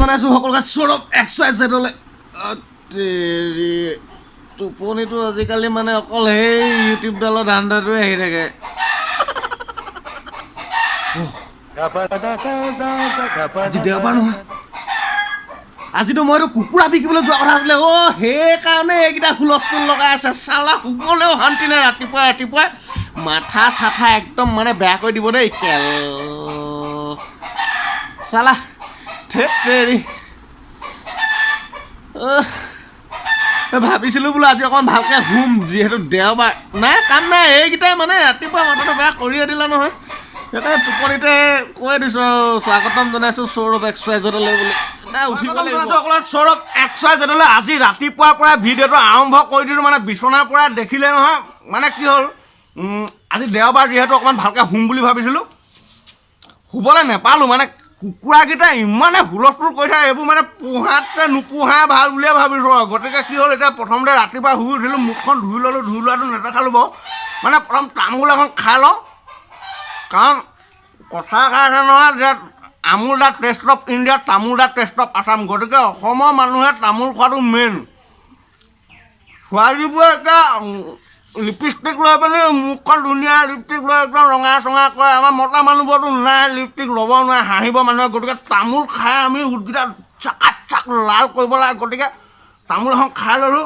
জনাইছোঁ সকলোকে সৌৰভ XYZলৈ টোপনিটো আজিকালি মানে অকল সেই ইউটিউবডালৰ ধান্দাটোৱে আহি থাকে। আজি দেওবাৰ নহয়, আজিতো মইতো কুকুৰা বিকিবলৈ যোৱা কথা আছিলে। সেইকাৰণে এইকেইটা হুলস্থুল লগাই আছে। চালা শুবলৈও শান্তি নাই ৰাতিপুৱাই মাথা চাথা একদম মানে বেয়া কৰি দিব দেই চালা থেৰি। ভাবিছিলোঁ বোলো আজি অকণ ভালকৈ শুম, যিহেতু দেওবাৰ নাই কাম নাই। এইকেইটাই মানে ৰাতিপুৱা মাথাটো বেয়া কৰিয়ে দিলা নহয়। সেইকাৰণে টোপনিতে কৈ দিছোঁ আৰু স্বাগতম জনাইছোঁ সৌৰভ XYZলৈ বুলি। সৌৰভ XYZলৈ আজি ৰাতিপুৱাৰ পৰা ভিডিঅ'টো আৰম্ভ কৰি দিলোঁ। মানে বিচনাৰ পৰা দেখিলে নহয়, মানে কি হ'ল আজি দেওবাৰ যিহেতু অকণমান ভালকৈ শুম বুলি ভাবিছিলোঁ, শুবলৈ নেপালোঁ। মানে কুকুৰাকেইটা ইমানে হুলস্থুল কৰিছে, এইবোৰ মানে পোহাতকৈ নোপোহাই ভাল বুলিয়ে ভাবিছোঁ আৰু। গতিকে কি হ'ল, এতিয়া প্ৰথমতে ৰাতিপুৱা শুই উঠিলোঁ, মুখখন ধুই ল'লোঁ। ধুই লোৱাটো নেদেখালোঁ বাৰু, মানে প্ৰথম তামোল এখন খাই লওঁ। কাৰণ কথা এষাৰ আছে নহয় যে আমুল দা টেষ্ট অফ ইণ্ডিয়া, তামোল দা টেষ্ট অফ আছাম। গতিকে অসমৰ মানুহে তামোল খোৱাটো মেইন। ছোৱালীবোৰে এতিয়া লিপষ্টিক লৈ পিনি মুখখন ধুনীয়া লিপষ্টিক লৈ একদম ৰঙা চঙা কৰে। আমাৰ মতা মানুহবোৰতো নাই, লিপষ্টিক ল'ব নোৱাৰে, হাঁহিব মানুহে। গতিকে তামোল খাই আমি উঠকেইটা চাক লাল কৰিব লাগে। গতিকে তামোল এখন খাই ল'লোঁ।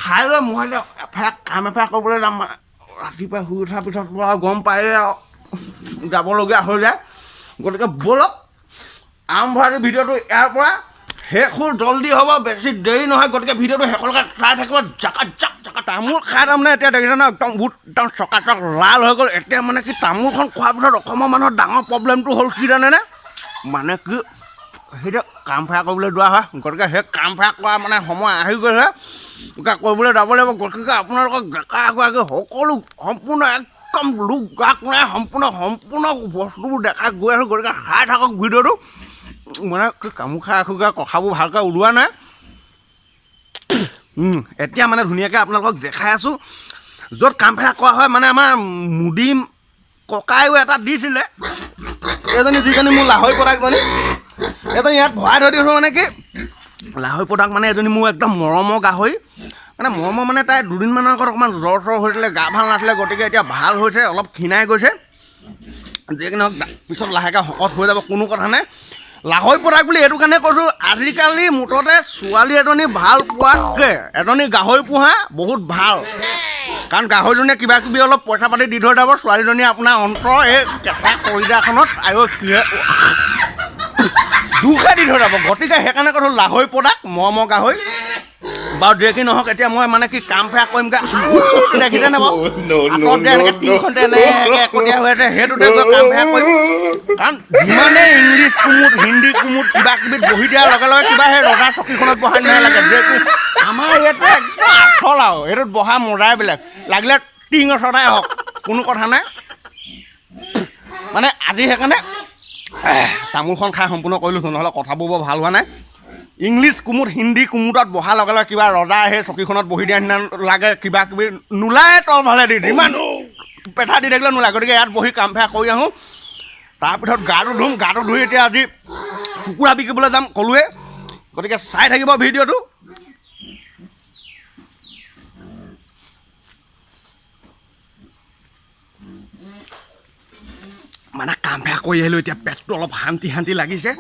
খাই লৈ মই এতিয়া কাম এফাক কৰিবলৈ যাম। ৰাতিপুৱা শুই উঠাৰ পিছত আৰু গম পায়ে আৰু যাবলগীয়া হৈ যায়। গতিকে ব'লক আৰম্ভ আজি ভিডিঅ'টো ইয়াৰ পৰা। শেষো জল্দি হ'ব, বেছি দেৰি নহয়। গতিকে ভিডিঅ'টো শেষলৈকে চাই থাকিব। জাকা তামোল খাই তাৰমানে এতিয়া দেখিছে নহয়, একদম চকাচক লাল হৈ গ'ল। এতিয়া মানে কি তামোলখন খোৱাৰ পিছত অসমৰ মানুহৰ ডাঙৰ প্ৰব্লেমটো হ'ল কি জানেনে? মানে কি সেইটো কাম ফেৰা কৰিবলৈ যোৱা হয়। গতিকে সেই কাম ফেৰা কৰা মানে সময় আহি গৈছে, গতিকে কৰিবলৈ যাব লাগিব। গতিকে আপোনালোকক ডেকা এগৰাকী সকলো সম্পূৰ্ণ একদম লোক গাক নাই, সম্পূৰ্ণ বস্তুবোৰ দেখা গৈ আছোঁ। গতিকে চাই থাকক ভিডিঅ'টো। মানে কামো খাই আছোঁগৈ, কথাবোৰ ভালকৈ ওলোৱা নাই। এতিয়া মানে ধুনীয়াকৈ আপোনালোকক দেখাই আছোঁ য'ত কাম ফেৰা কৰা হয়। মানে আমাৰ মুদি ককায়ো এটা দিছিলে, এইজনী যিজনী মোৰ লাহৈ প্ৰডাক্টজনী, এইজনী ইয়াত ভৰাই থৈ দিছোঁ। মানে কি লাহৈ প্ৰডাক্ট মানে এজনী মোৰ একদম মৰমৰ গাহৰি। মানে মৰমৰ মানে তাই দুদিনমানৰ আগত অকণমান জ্বৰ হৈছিলে, গা ভাল নাছিলে। গতিকে এতিয়া ভাল হৈছে, অলপ ক্ষীণাই গৈছে। যিকি নহওক পিছত লাহেকৈ শকত হৈ যাব, কোনো কথা নাই। লাহৈ প্ৰডাক্ট বুলি এইটো কাৰণে কৈছোঁ, আজিকালি মুঠতে ছোৱালী এজনী ভাল পোৱাতকৈ এজনী গাহৰি পোহা বহুত ভাল। কাৰণ গাহৰিজনীয়ে কিবা কিবি অলপ পইচা পাতি দি থৈ যাব, ছোৱালীজনীয়ে আপোনাৰ অন্তৰ এই কেঁচা কলিজাখনত আৰু দুখে দি থৈ যাব। গতিকে সেইকাৰণে কৈছোঁ লাহৈ প্ৰডাক্ট মৰমৰ গাহৰি। বাৰু যি কি নহওক, এতিয়া মই মানে কি কাম ফেৰা কৰিমগৈ। দেখিছেনে বাৰু আঁতৰত যে এনেকৈ টিংখনতে এনেকৈ একতীয়া হৈ আছে, সেইটোতে গৈ কাম ফেৰা কৰিম। কাৰণ যিমানেই ইংলিছ কুমুদ, হিন্দী কুমুদ কিবা কিবিত বহি দিয়াৰ লগে লগে কিবা সেই ৰজা চকীখনত বহা নিচিনা লাগে। যিহেতু আমাৰ এইটো একদম আচল আৰু, এইটোত বহা মজাই বেলেগ। লাগিলে টিং ওচৰতে হওক, কোনো কথা নাই। মানে আজি সেইকাৰণে তামোলখন খাই সম্পূৰ্ণ কৰিলোঁ, নহ'লে কথাবোৰ বৰ ভাল হোৱা নাই। ইংলিছ কুমুদ, হিন্দী কুমুদত বহাৰ লগে লগে কিবা ৰজা সেই চকীখনত বহি দিয়া নিচিনা লাগে। কিবা কিবি নোলায় তল ভালে দি, যিমান পেঠা দি থাকিলে নোলায়। গতিকে ইয়াত বহি কাম ফেৰা কৰি আহোঁ। তাৰপিছত গাটো ধুম, গাটো ধুই এতিয়া আজি কুকুৰা বিকিবলৈ যাম ক'লোৱে। গতিকে চাই থাকিব ভিডিঅ'টো। মানে কাম ফেৰা কৰি আহিলোঁ, এতিয়া পেটটো অলপ শান্তি লাগিছে।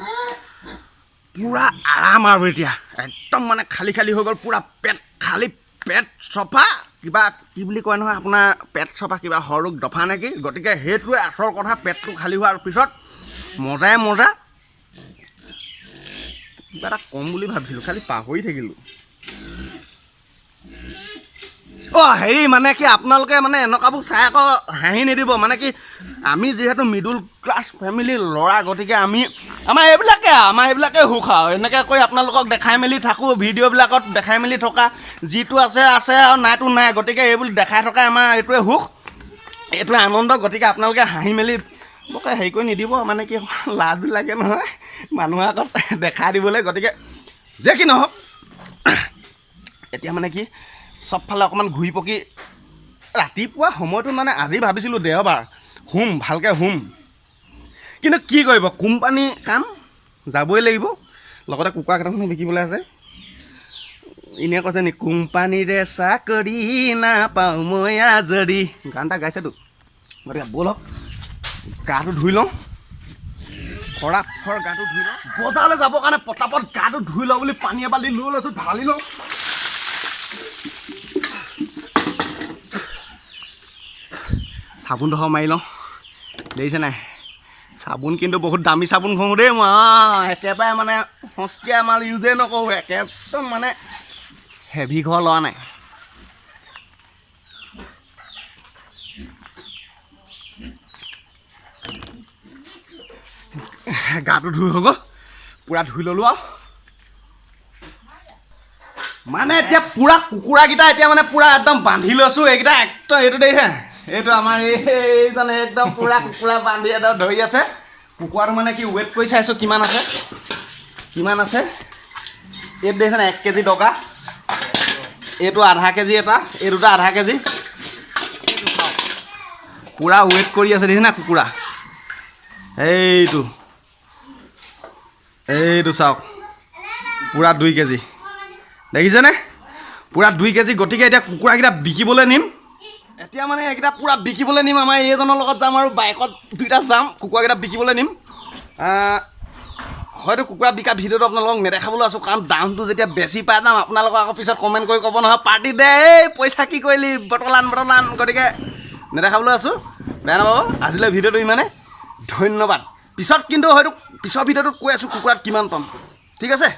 পূৰা আৰাম আৰু এতিয়া একদম মানে খালী হৈ গ'ল। পূৰা পেট খালী, পেট চফা। কিবা কি বুলি কয় নহয় আপোনাৰ, পেট চফা কিবা সৰলোক দফা নেকি। গতিকে সেইটোৱে আচল কথা। পেটটো খালী হোৱাৰ পিছত মজাই মজা। কিবা এটা কম বুলি ভাবিছিলোঁ, খালি পাহৰি থাকিলোঁ। হেৰি মানে কি আপোনালোকে মানে এনেকুৱাবোৰ চাই আকৌ হাঁহি নিদিব। মানে কি আমি যিহেতু মিডল ক্লাছ ফেমিলিৰ ল'ৰা, গতিকে আমাৰ এইবিলাকে সুখ আৰু। এনেকৈ কৰি আপোনালোকক দেখাই মেলি থাকোঁ, ভিডিঅ'বিলাকত দেখাই মেলি থকা, যিটো আছে আৰু নাইতো নাই। গতিকে এইবোৰ দেখাই থকা আমাৰ এইটোৱে সুখ, এইটোৱে আনন্দ। গতিকে আপোনালোকে হাঁহি মেলি মোক হেৰি কৰি নিদিব। মানে কি লাজ লাগে নহয় মানুহৰ আগত দেখাই দিবলৈ। গতিকে যে কি নহওক, এতিয়া মানে কি চবফালে অকণমান ঘূৰি পকি ৰাতিপুৱা সময়টো মানে আজি ভাবিছিলোঁ দেওবাৰ ভালকৈ কিন্তু কি কৰিব, কোম্পানী কাম যাবই লাগিব। লগতে কুকুৰা কেইটামানো বিকিবলৈ আছে এনেই কৈছে নি কোম্পানীৰে চাকৰি নাপাওঁ মই আজৰি গান এটা গাইছেতো গতিকে ব'লক গাটো ধুই লওঁ খৰ গাটো ধুই লওঁ বজাৰলৈ যাবৰ কাৰণে পটাপট গাটো ধুই লওঁ বুলি পানী এবাল্টি লৈ লৈছোঁ ঢালি লওঁ চাবোনডোখৰ মাৰি লওঁ দেখিছে নাই চাবোন কিন্তু বহুত দামী চাবোন ঘঁহোঁ দেই মই একেবাৰে মানে সস্তীয়া মাল ইউজেই নকৰোঁ একদম মানে হেভি ঘৰ লোৱা নাই গাটো ধুই হৈ গ'ল পূৰা ধুই ল'লোঁ আৰু মানে এতিয়া পূৰা কুকুৰাকেইটা এতিয়া মানে পূৰা একদম বান্ধি লৈছোঁ এইকেইটা একদম এইটো দেখিছে এইটো আমাৰ এইজনে একদম পূৰা কুকুৰা বান্ধি একদম ধৰি আছে কুকুৰাটো মানে কি ৱেইট কৰি চাইছোঁ কিমান আছে এইটো দেখিছেনে 1 কেজি টকা এইটো আধা কেজি এটা এই দুটা আধা কেজি পূৰা ৱেইট কৰি আছে দেখিছেনে কুকুৰা এইটো চাওক পূৰা 2 কেজি দেখিছেনে পূৰা 2 কেজি গতিকে এতিয়া কুকুৰাকেইটা বিকিবলৈ নিম এতিয়া মানে এইকেইটা পূৰা বিকিবলৈ নিম আমাৰ এইজনৰ লগত যাম আৰু বাইকত দুইটা যাম কুকুৰাকেইটা বিকিবলৈ নিম হয়তো কুকুৰা বিকা ভিডিঅ'টো আপোনালোকক নেদেখাবলৈ আছোঁ কাৰণ দামটো যেতিয়া বেছি পাই যাম আপোনালোকক আকৌ পিছত কমেণ্ট কৰি ক'ব নহয় পাৰ্টি দে এই পইচা কি কৰিলি বটল আন গতিকে নেদেখাবলৈ আছোঁ বেয়া নাপাব আজিলৈ ভিডিঅ'টো ইমানে ধন্যবাদ পিছত কিন্তু হয়তো পিছৰ ভিডিঅ'টোত কৈ আছোঁ কুকুৰাত কিমান পাম ঠিক আছে